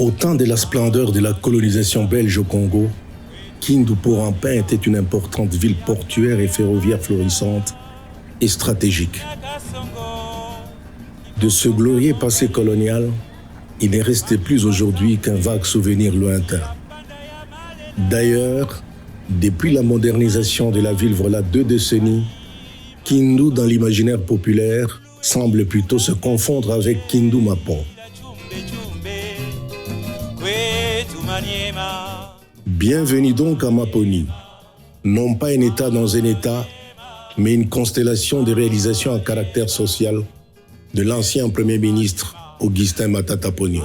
Au temps de la splendeur de la colonisation belge au Congo, Kindu-Port-en-Pin était une importante ville portuaire et ferroviaire florissante et stratégique. De ce glorieux passé colonial, il n'est resté plus aujourd'hui qu'un vague souvenir lointain. D'ailleurs, depuis la modernisation de la ville voilà 2 décennies, Kindu dans l'imaginaire populaire semble plutôt se confondre avec Kindu-Mapon. Bienvenue donc à Maponi, non pas un État dans un État, mais une constellation de réalisations à caractère social de l'ancien Premier ministre Augustin Matata Ponyo.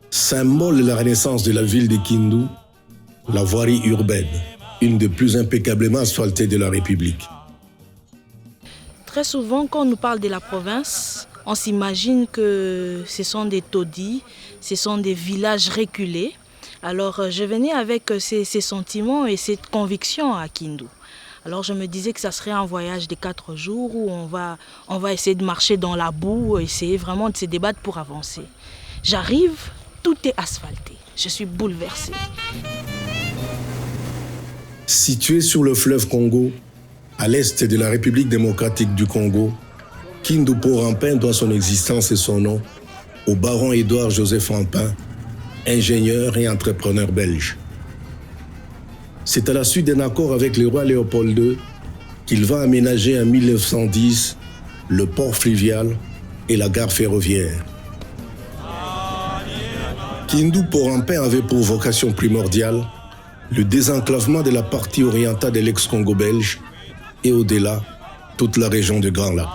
Symbole de la renaissance de la ville de Kindu, la voirie urbaine, une des plus impeccablement asphaltées de la République. Très souvent, quand on nous parle de la province, on s'imagine que ce sont des taudis, ce sont des villages reculés. Alors, je venais avec ces sentiments et cette conviction à Kindu. Alors, je me disais que ça serait un voyage de 4 jours où on va essayer de marcher dans la boue, essayer vraiment de se débattre pour avancer. J'arrive, tout est asphalté. Je suis bouleversée. Situé sur le fleuve Congo, à l'est de la République démocratique du Congo, Kindu-Port-en-Pin doit son existence et son nom au baron Édouard-Joseph Rampin, ingénieur et entrepreneur belge. C'est à la suite d'un accord avec le roi Léopold II qu'il va aménager en 1910 le port fluvial et la gare ferroviaire. Kindu-Port-en-Pin avait pour vocation primordiale le désenclavement de la partie orientale de l'ex-Congo belge et au-delà, toute la région du Grand Lac.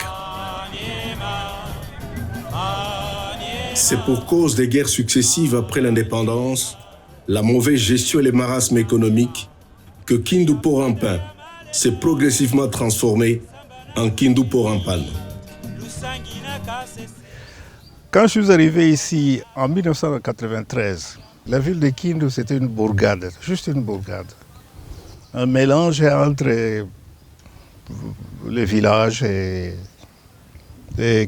C'est pour cause des guerres successives après l'indépendance, la mauvaise gestion et les marasmes économiques que Kindu-Port-en-Pin s'est progressivement transformé en Kindu-Port-en-Pan. Quand je suis arrivé ici en 1993, la ville de Kindu c'était une bourgade, juste une bourgade. Un mélange entre le village et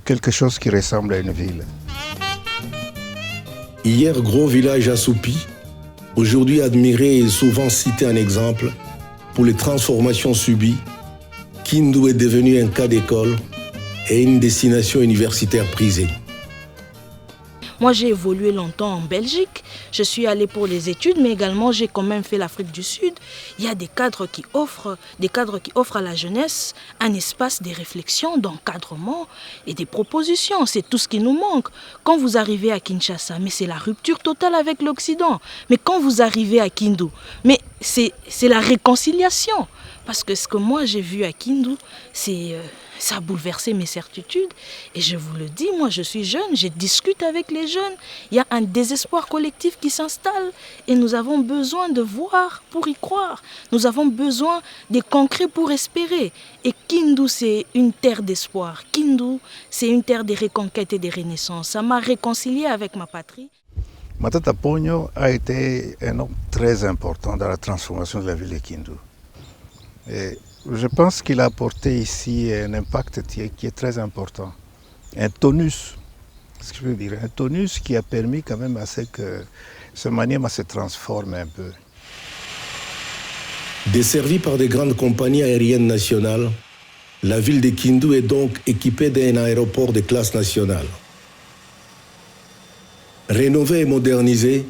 quelque chose qui ressemble à une ville. Hier, gros village assoupi, aujourd'hui admiré et souvent cité en exemple pour les transformations subies, Kindu est devenu un cas d'école et une destination universitaire prisée. Moi, j'ai évolué longtemps en Belgique. Je suis allée pour les études, mais également j'ai quand même fait l'Afrique du Sud. Il y a des cadres qui offrent à la jeunesse un espace de réflexion, d'encadrement et des propositions. C'est tout ce qui nous manque. Quand vous arrivez à Kinshasa, mais c'est la rupture totale avec l'Occident. Mais quand vous arrivez à Kindu, mais c'est la réconciliation. Parce que ce que moi j'ai vu à Kindu, ça a bouleversé mes certitudes. Et je vous le dis, moi je suis jeune, je discute avec les jeunes. Il y a un désespoir collectif qui s'installe et nous avons besoin de voir pour y croire. Nous avons besoin de concret pour espérer. Et Kindu, c'est une terre d'espoir. Kindu, c'est une terre de reconquête et de renaissance. Ça m'a réconcilié avec ma patrie. Matata Ponyo a été un homme très important dans la transformation de la ville de Kindu. Et je pense qu'il a apporté ici un impact qui est très important. Un tonus, ce que je veux dire, un tonus qui a permis quand même à ce que ce Maniema se transforme un peu. Desservie par des grandes compagnies aériennes nationales, la ville de Kindu est donc équipée d'un aéroport de classe nationale. Rénovée et modernisée,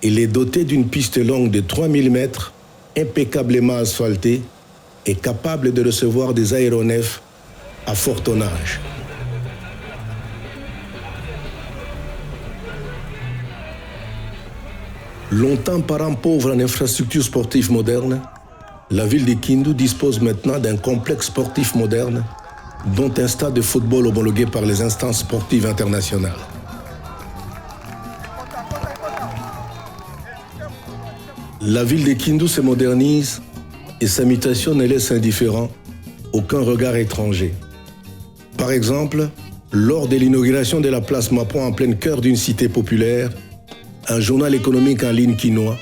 il est doté d'une piste longue de 3000 mètres, impeccablement asphaltée, est capable de recevoir des aéronefs à fort tonnage. Longtemps parent pauvre en infrastructures sportives modernes, la ville de Kindu dispose maintenant d'un complexe sportif moderne, dont un stade de football homologué par les instances sportives internationales. La ville de Kindu se modernise et sa mutation ne laisse indifférent aucun regard étranger. Par exemple, lors de l'inauguration de la place Mapon en plein cœur d'une cité populaire, un journal économique en ligne quinois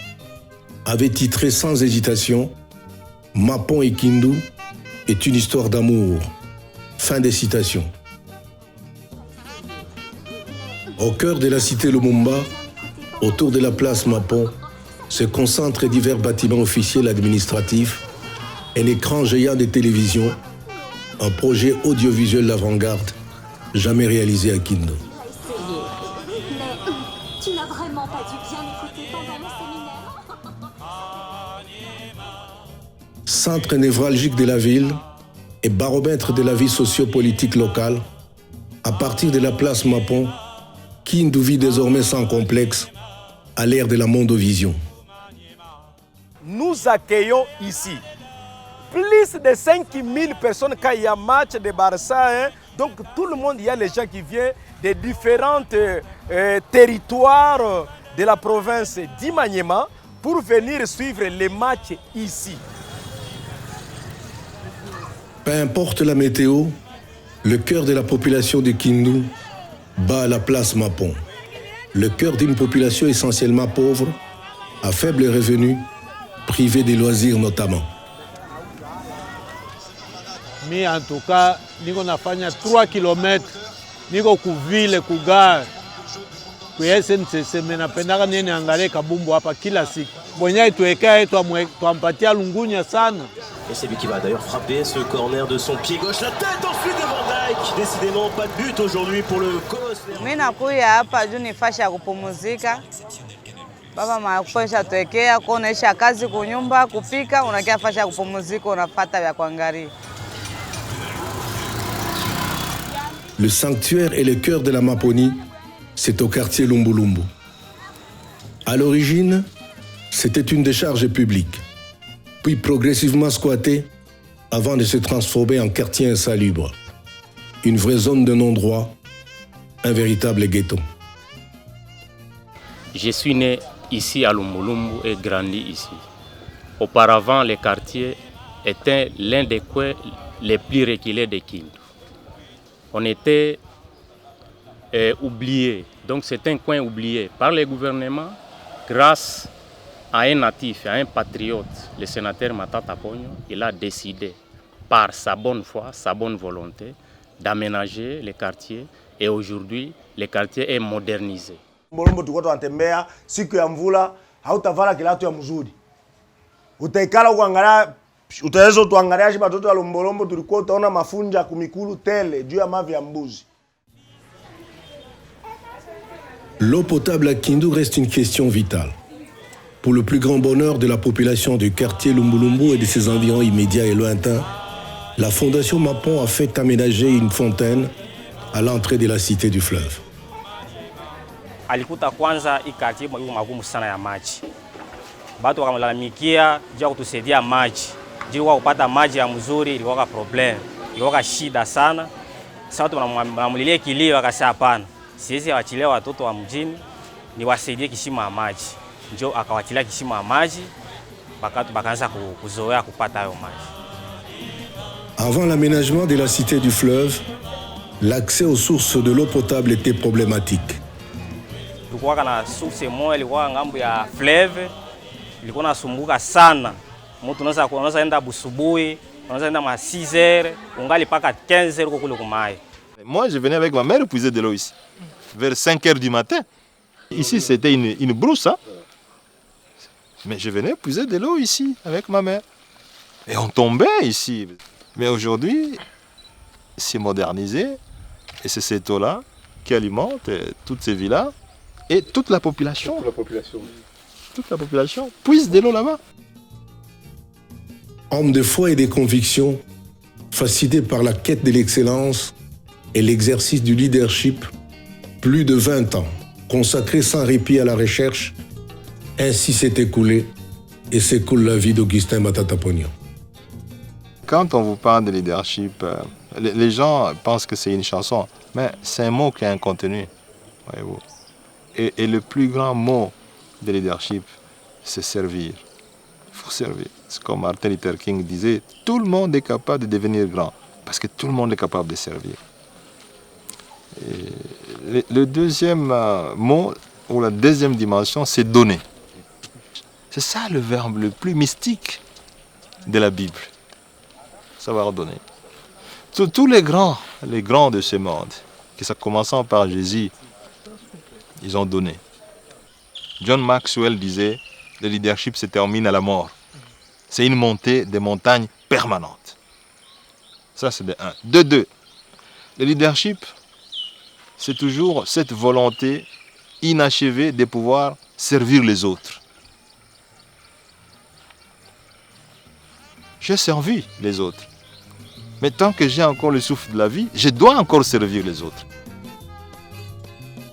avait titré sans hésitation « Mapon et Kindu est une histoire d'amour ». Fin des citations. Au cœur de la cité Lumumba, autour de la place Mapon, se concentrent divers bâtiments officiels administratifs, un écran géant de télévision, un projet audiovisuel d'avant-garde jamais réalisé à Kindu. Mais tu n'as vraiment pas dû bien écouter pendant le séminaire. Centre névralgique de la ville et baromètre de la vie socio-politique locale, à partir de la place Mapon, Kindu vit désormais sans complexe à l'ère de la mondovision. Nous accueillons ici plus de 5000 personnes quand il y a match de Barça. Donc tout le monde, il y a les gens qui viennent des différents territoires de la province d'Imaniema pour venir suivre les matchs ici. Peu importe la météo, le cœur de la population de Kindu bat à la place Mapon. Le cœur d'une population essentiellement pauvre, à faible revenu, privée des loisirs notamment. Mi en tout cas, niko nafanya 3 km, niko kuvile kugari. Kwa SNCC menapendaka nene angalie kabumbu hapa kila siku. Bonya ituwekea tuampatia lungunya sana. Et c'est lui qui va d'ailleurs frapper ce corner de son pied gauche. La tête ensuite de Van Dijk. Décidément pas de but aujourd'hui pour le Colosse. Mimi nakuya hapa juu ni fasha ya kupumzika. Baba makuesha tuwekea kuonesha kazi kunyumba, kupika, unakia fasha ya kupumzika, unapata vya kuangalia. Le sanctuaire et le cœur de la Maponie, c'est au quartier Lumbulumbu. À l'origine, c'était une décharge publique, puis progressivement squattée avant de se transformer en quartier insalubre. Une vraie zone de non-droit, un véritable ghetto. Je suis né ici à Lumbulumbu et grandi ici. Auparavant, le quartier était l'un des coins les plus reculés de Kindu. On était oublié, donc c'est un coin oublié par le gouvernement grâce à un natif, à un patriote, le sénateur Matata Ponyo. Il a décidé par sa bonne foi, sa bonne volonté d'aménager le quartier et aujourd'hui le quartier est modernisé. Mbolombo tuko tunatembea siku ya mvula hautavala kilato ya mzuri. Utaikala kuangalia utaweza tuangalia shiba watoto wa Lombolombo tulikuwa utaona mafunja kumikulu tele juu ya mavi ya mbuzi. L'eau potable à Kindu reste une question vitale. Pour le plus grand bonheur de la population du quartier Lumbulumbu et de ses environs immédiats et lointains, la Fondation Mapon a fait aménager une fontaine à l'entrée de la cité du fleuve. Alikuta kwanza hii quartier iko magumu sana ya maji. Watu wakamlalamikia juu ya kutusaidia maji. Juu kwa kupata maji ya mzuri ilikuwa problem. Ilikuwa shida sana. Sasa watu wanamulilia kilio akasema hapana. Siwezi waachilia watoto wa mjini ni wasaidie kisima ya maji. Njoo akawachilia kisima ya maji bakaanza kuzoea kupata hayo maji. Avant l'aménagement de la cité du fleuve, l'accès aux sources de l'eau potable était problématique. Tulikuwa na source moja ilikuwa ngambo ya fleuve, ilikuwa nasumbuka sana. Mtu unaweza enda busubuhi, unaweza enda ma 6h, ungali paka 15h huko kule kumai. Moi, je venais avec ma mère puiser de l'eau ici, vers 5h du matin. Ici, c'était une brousse, hein? Mais je venais puiser de l'eau ici, avec ma mère. Et on tombait ici. Mais aujourd'hui, c'est modernisé, et c'est cette eau-là qui alimente toutes ces villas, et toute la population. Toute la population puise de l'eau là-bas. Homme de foi et de conviction, fasciné par la quête de l'excellence et l'exercice du leadership, plus de 20 ans consacrés sans répit à la recherche, ainsi s'est écoulé et s'écoule la vie d'Augustin Matata Ponyo. Quand on vous parle de leadership, les gens pensent que c'est une chanson, mais c'est un mot qui a un contenu. Voyez-vous. Et le plus grand mot de leadership, c'est servir. Il faut servir. C'est comme Martin Luther King disait, tout le monde est capable de devenir grand, parce que tout le monde est capable de servir. Et le deuxième mot, ou la deuxième dimension, c'est donner. C'est ça le verbe le plus mystique de la Bible. Savoir donner. Tous les grands de ce monde, que ça commençant par Jésus ils ont donné. John Maxwell disait, le leadership se termine à la mort. C'est une montée des montagnes permanente. Ça, c'est de 1. De 2, le leadership, c'est toujours cette volonté inachevée de pouvoir servir les autres. J'ai servi les autres. Mais tant que j'ai encore le souffle de la vie, je dois encore servir les autres.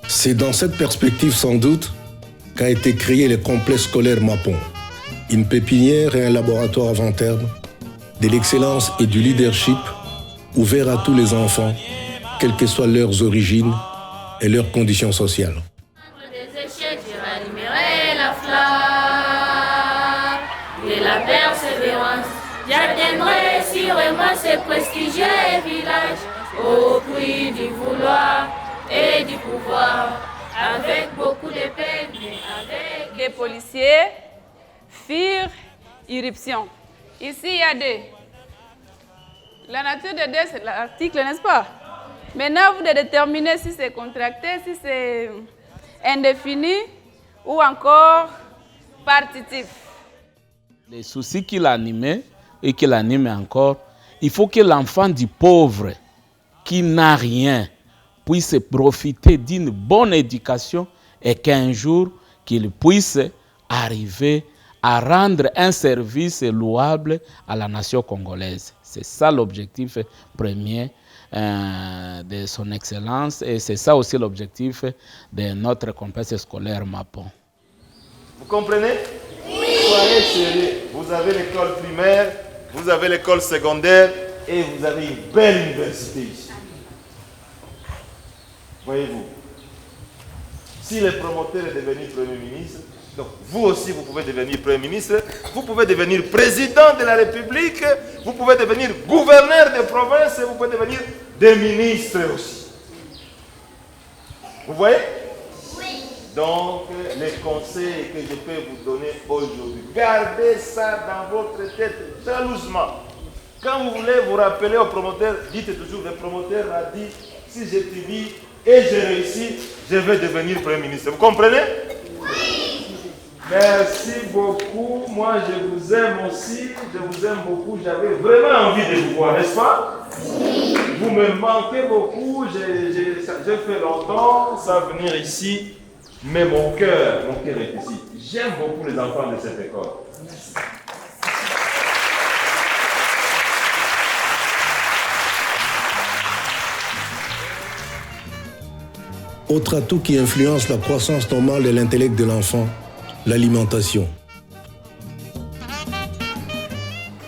C'est dans cette perspective sans doute qu'a été créé le complexe scolaire Mapon, une pépinière et un laboratoire avant terme de l'excellence et du leadership ouvert à tous les enfants, quelles que soient leurs origines et leurs conditions sociales. De la persévérance, j'atteindrai sûrement ce prestigieux village au prix du vouloir et du pouvoir, avec beaucoup de peine, mais avec... Les policiers firent irruption. Ici, il y a deux. La nature de deux, c'est l'article, n'est-ce pas? Maintenant, vous devez déterminer si c'est contracté, si c'est indéfini ou encore partitif. Les soucis qui l'animaient et qui l'animent encore, il faut que l'enfant du pauvre qui n'a rien puisse profiter d'une bonne éducation et qu'un jour qu'il puisse arriver à rendre un service louable à la nation congolaise. C'est ça l'objectif premier de son excellence et c'est ça aussi l'objectif de notre complexe scolaire Mapon. Vous comprenez? Oui. Soyez sérieux. Vous avez l'école primaire, vous avez l'école secondaire et vous avez une belle université ici. Voyez-vous, si le promoteur est devenu Premier ministre, donc vous aussi vous pouvez devenir Premier ministre, vous pouvez devenir président de la République, vous pouvez devenir gouverneur de province et vous pouvez devenir des ministres aussi. Vous voyez? Oui. Donc, les conseils que je peux vous donner aujourd'hui, gardez ça dans votre tête jalousement. Quand vous voulez vous rappeler au promoteur, dites toujours, le promoteur a dit, si j'étudie et je réussis, je vais devenir Premier ministre. Vous comprenez? Oui. Merci beaucoup. Moi, je vous aime aussi. Je vous aime beaucoup. J'avais vraiment envie de vous voir, n'est-ce pas? Oui. Vous me manquez beaucoup. J'ai fait longtemps sans venir ici. Mais mon cœur est ici. J'aime beaucoup les enfants de cette école. Merci. Autre atout qui influence la croissance normale de l'intellect de l'enfant, l'alimentation.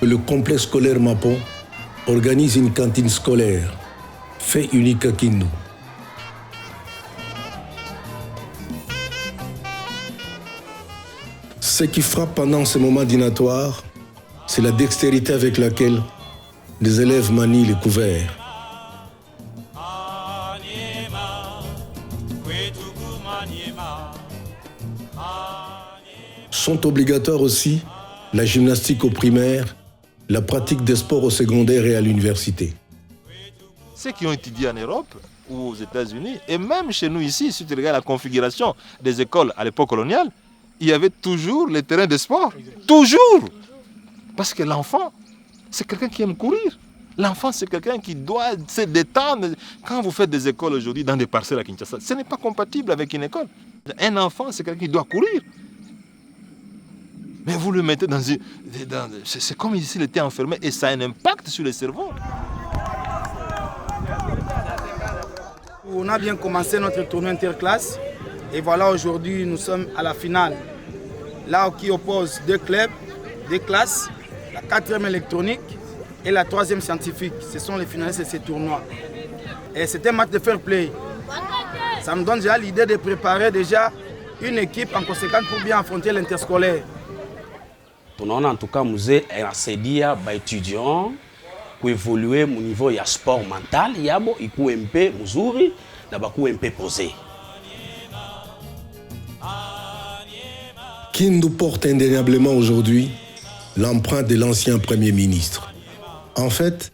Le complexe scolaire Mapon organise une cantine scolaire, fait unique à Kindu. Ce qui frappe pendant ces moments dînatoires, c'est la dextérité avec laquelle les élèves manient les couverts. Sont obligatoires aussi la gymnastique au primaire, la pratique des sports au secondaire et à l'université. Ceux qui ont étudié en Europe ou aux États-Unis, et même chez nous ici, si tu regardes la configuration des écoles à l'époque coloniale, il y avait toujours les terrains de sport. Toujours! Parce que l'enfant, c'est quelqu'un qui aime courir. L'enfant, c'est quelqu'un qui doit se détendre. Quand vous faites des écoles aujourd'hui dans des parcelles à Kinshasa, ce n'est pas compatible avec une école. Un enfant, c'est quelqu'un qui doit courir. Mais vous le mettez dans une... C'est comme s'il était enfermé et ça a un impact sur le cerveau. On a bien commencé notre tournoi interclasse et voilà aujourd'hui nous sommes à la finale. Là qui oppose deux clubs, deux classes, la 4e électronique et la 3e scientifique. Ce sont les finalistes de ce tournoi. Et c'est un match de fair play. Ça me donne déjà l'idée de préparer déjà une équipe en conséquence pour bien affronter l'interscolaire. Tunaona en tout cas musée inasaidia baétudiant kuevolue mu niveau ya sport mental yabo ikuwe mpe mzuri na bakuwe mpe posé. Kindu porte indéniablement aujourd'hui l'empreinte de l'ancien Premier ministre. En fait,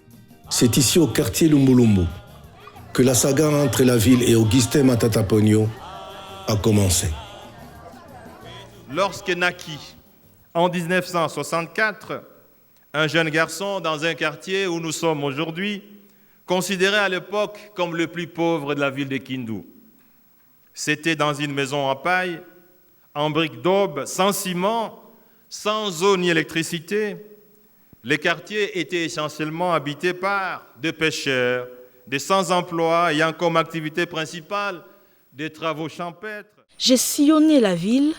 c'est ici au quartier Lumbulumbu que la saga entre la ville et Augustin Matata Ponyo a commencé. Lorsque naquit, en 1964, un jeune garçon dans un quartier où nous sommes aujourd'hui, considéré à l'époque comme le plus pauvre de la ville de Kindu. C'était dans une maison en paille, en briques d'aube, sans ciment, sans eau ni électricité. Les quartiers étaient essentiellement habités par des pêcheurs, des sans-emploi ayant comme activité principale des travaux champêtres. J'ai sillonné la ville.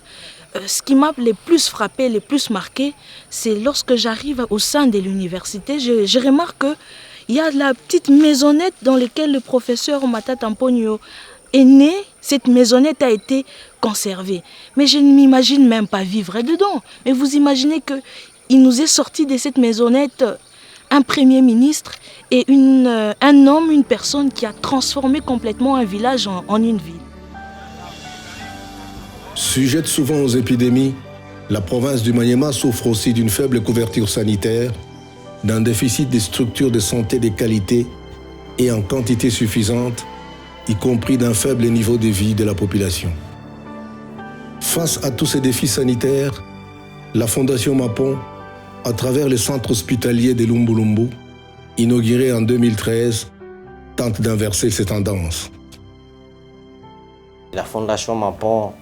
Ce qui m'a le plus frappé, le plus marqué, c'est lorsque j'arrive au sein de l'université, je remarque qu'il y a la petite maisonnette dans laquelle le professeur Matata Mponyo est né. Cette maisonnette a été conservée. Mais je ne m'imagine même pas vivre dedans. Mais vous imaginez qu'il nous est sorti de cette maisonnette un premier ministre et un homme, une personne qui a transformé complètement un village en une ville. Sujette souvent aux épidémies, la province du Maniema souffre aussi d'une faible couverture sanitaire, d'un déficit des structures de santé de qualité et en quantité suffisante, y compris d'un faible niveau de vie de la population. Face à tous ces défis sanitaires, la Fondation Mapon, à travers le centre hospitalier de Lumbulumbu, inauguré en 2013, tente d'inverser ces tendances. La Fondation Mapon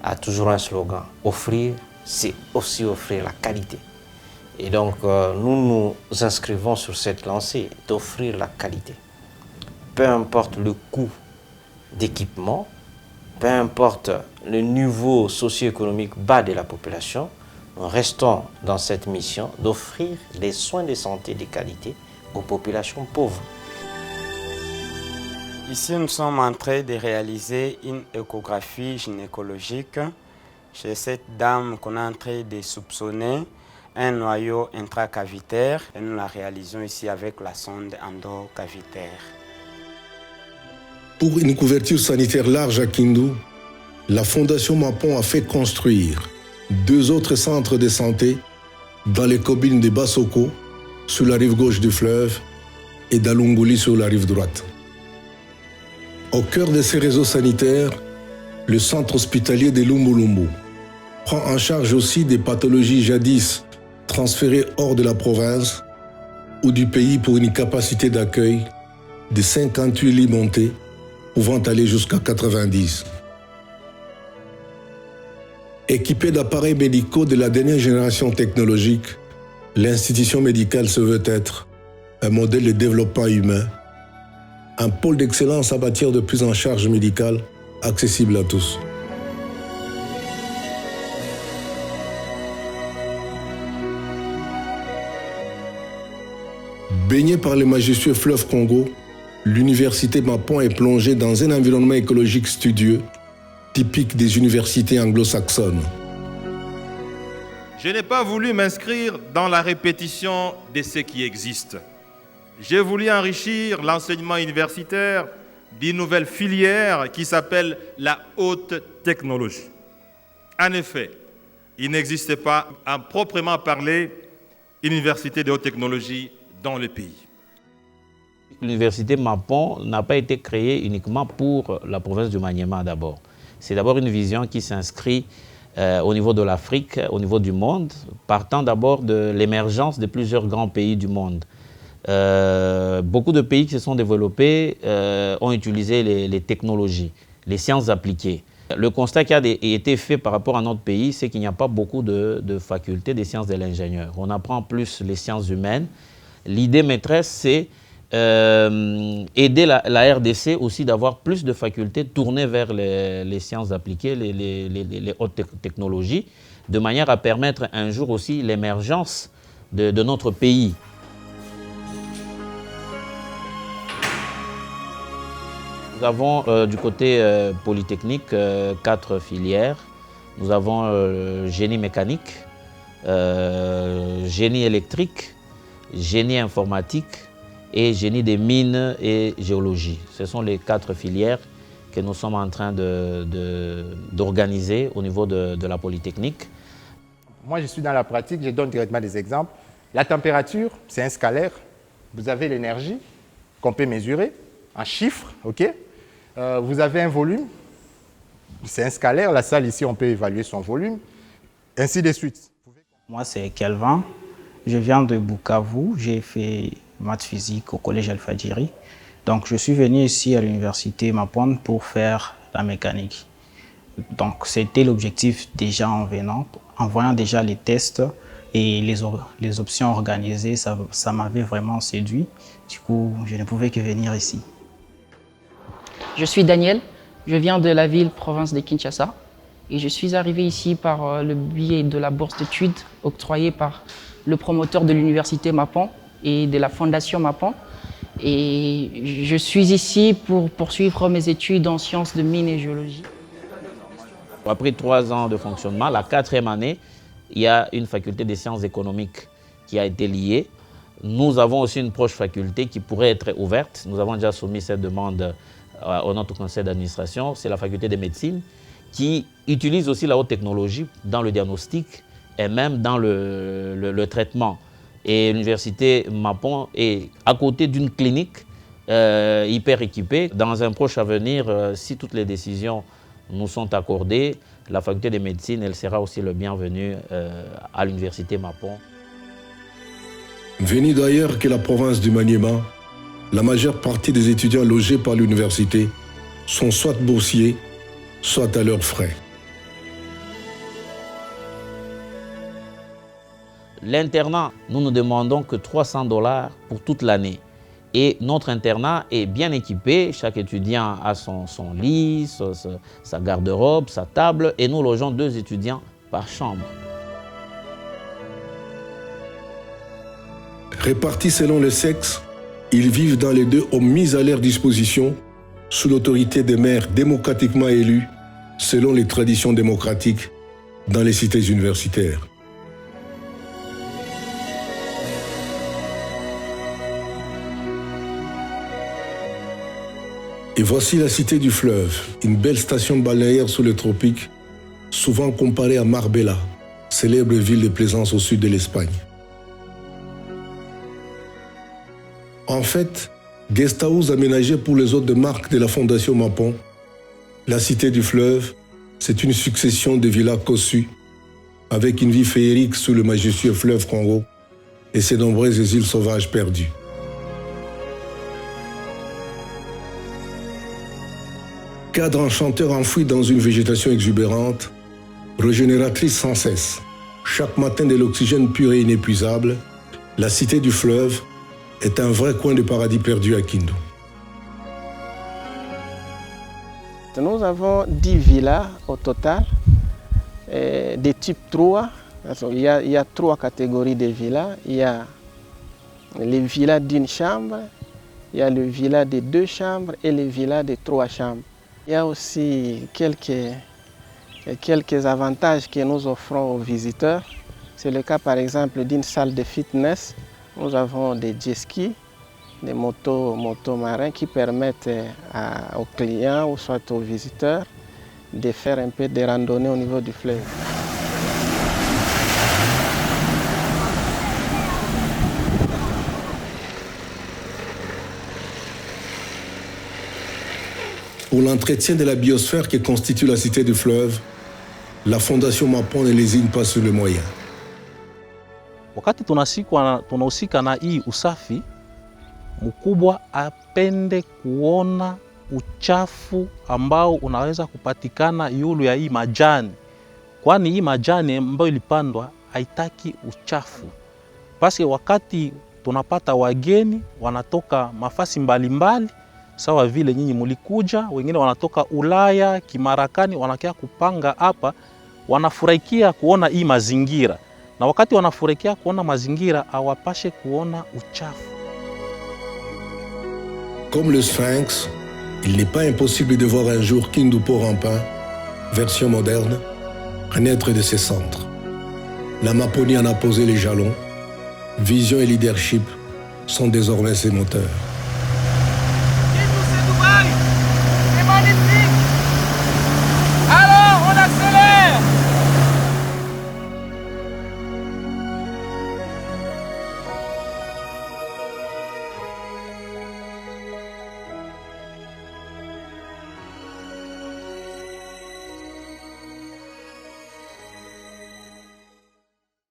a toujours un slogan, offrir, c'est aussi offrir la qualité. Et donc, nous nous inscrivons sur cette lancée d'offrir la qualité. Peu importe le coût d'équipement, peu importe le niveau socio-économique bas de la population, nous restons dans cette mission d'offrir des soins de santé de qualité aux populations pauvres. Ici, nous sommes en train de réaliser une échographie gynécologique chez cette dame qu'on est en train de soupçonner un noyau intracavitaire et nous la réalisons ici avec la sonde endocavitaire. Pour une couverture sanitaire large à Kindu, la Fondation Mapon a fait construire 2 autres centres de santé dans les communes de Bassoko, sur la rive gauche du fleuve, et d'Alunguli sur la rive droite. Au cœur de ces réseaux sanitaires, le centre hospitalier de Lumbulumbu prend en charge aussi des pathologies jadis transférées hors de la province ou du pays pour une capacité d'accueil de 58 lits montés, pouvant aller jusqu'à 90. Équipé d'appareils médicaux de la dernière génération technologique, l'institution médicale se veut être un modèle de développement humain, un pôle d'excellence en matière de prise en charge médicale accessible à tous. Baignée par le majestueux fleuve Congo, l'université Mapon est plongée dans un environnement écologique studieux, typique des universités anglo-saxonnes. Je n'ai pas voulu m'inscrire dans la répétition de ce qui existe. J'ai voulu enrichir l'enseignement universitaire d'une nouvelle filière qui s'appelle la haute technologie. En effet, il n'existait pas, à proprement parler, une université de haute technologie dans le pays. L'université Mapon n'a pas été créée uniquement pour la province du Maniema d'abord. C'est d'abord une vision qui s'inscrit au niveau de l'Afrique, au niveau du monde, partant d'abord de l'émergence de plusieurs grands pays du monde. Beaucoup de pays qui se sont développés ont utilisé les technologies, les sciences appliquées. Le constat qui a été fait par rapport à notre pays, c'est qu'il n'y a pas beaucoup de facultés des sciences de l'ingénieur. On apprend plus les sciences humaines. L'idée maîtresse, c'est aider la RDC aussi d'avoir plus de facultés tournées vers les sciences appliquées, les hautes technologies, de manière à permettre un jour aussi l'émergence de notre pays. Nous avons du côté polytechnique 4 filières. Nous avons génie mécanique, génie électrique, génie informatique et génie des mines et géologie. Ce sont les 4 filières que nous sommes en train d'organiser au niveau de la Polytechnique. Moi, je suis dans la pratique, je donne directement des exemples. La température, c'est un scalaire. Vous avez l'énergie qu'on peut mesurer en chiffres, ok? Vous avez un volume, c'est un scalaire. La salle ici, on peut évaluer son volume, ainsi de suite. Moi, c'est Kelvin. Je viens de Bukavu. J'ai fait maths physique au collège Al-Fadjiri. Donc, je suis venu ici à l'université Mapon pour faire la mécanique. Donc, c'était l'objectif déjà en venant, en voyant déjà les tests et les options organisées, ça m'avait vraiment séduit. Du coup, je ne pouvais que venir ici. Je suis Daniel, je viens de la ville province de Kinshasa et je suis arrivé ici par le biais de la bourse d'études octroyée par le promoteur de l'université Mapon et de la fondation Mapon. Et je suis ici pour poursuivre mes études en sciences de mines et géologie. Après 3 ans de fonctionnement, la 4e année, il y a une faculté des sciences économiques qui a été liée. Nous avons aussi une proche faculté qui pourrait être ouverte. Nous avons déjà soumis cette demande au notre conseil d'administration. C'est la faculté de médecine qui utilise aussi la haute technologie dans le diagnostic et même dans le traitement. Et l'université Mapon est à côté d'une clinique hyper équipée. Dans un proche avenir, si toutes les décisions nous sont accordées, la faculté de médecine, elle sera aussi le bienvenu à l'université Mapon. Venus d'ailleurs que la province du Maniema, la majeure partie des étudiants logés par l'université sont soit boursiers, soit à leurs frais. L'internat, nous ne demandons que $300 pour toute l'année. Et notre internat est bien équipé. Chaque étudiant a son lit, sa garde-robe, sa table. Et nous logeons 2 étudiants par chambre. Répartis selon le sexe, ils vivent dans les 2 hommes mis à leur disposition sous l'autorité des maires démocratiquement élus selon les traditions démocratiques dans les cités universitaires. Et voici la cité du fleuve, une belle station balnéaire sous les tropiques, souvent comparée à Marbella, célèbre ville de plaisance au sud de l'Espagne. En fait, guest house aménagée pour les hôtes de marque de la fondation Mapon, la cité du fleuve, c'est une succession de villas cossues, avec une vie féerique sous le majestueux fleuve Congo et ses nombreuses îles sauvages perdues. Cadre enchanteur enfoui dans une végétation exubérante, régénératrice sans cesse. Chaque matin de l'oxygène pur et inépuisable, la cité du fleuve est un vrai coin de paradis perdu à Kindu. Nous avons 10 villas au total, des types 3. Il y a 3 catégories de villas. Il y a les villas d'1 chambre, il y a les villas de 2 chambres et les villas de 3 chambres. Il y a aussi quelques avantages que nous offrons aux visiteurs. C'est le cas par exemple d'une salle de fitness. Nous avons des jet skis, des motos marins qui permettent aux clients ou soit aux visiteurs de faire un peu de randonnée au niveau du fleuve. Pour l'entretien de la biosphère qui constitue la cité du fleuve, la Fondation Mapon ne lésine pas sur les moyens. Wakati tunahusika na hii usafi, mkubwa apende kuona uchafu ambao unaweza kupatikana yulu ya hii majani. Kwani hii majani ambayo ilipandwa haitaki uchafu. Basi wakati tunapata wageni wanatoka mafasi mbalimbali, sawa vile nyinyi mulikuja, wengine wanatoka Ulaya, Kimarakani, wanakia kupanga hapa, wanafurahikia kuona hii mazingira. Na wakati wanafurahikia kuona mazingira, hawapashe kuona uchafu. Comme le Sphinx, il n'est pas impossible de voir un jour Kindu Port-en-Pain, version moderne, renaître de ses centres. La Maponie en a posé les jalons. Vision et leadership sont désormais ses moteurs.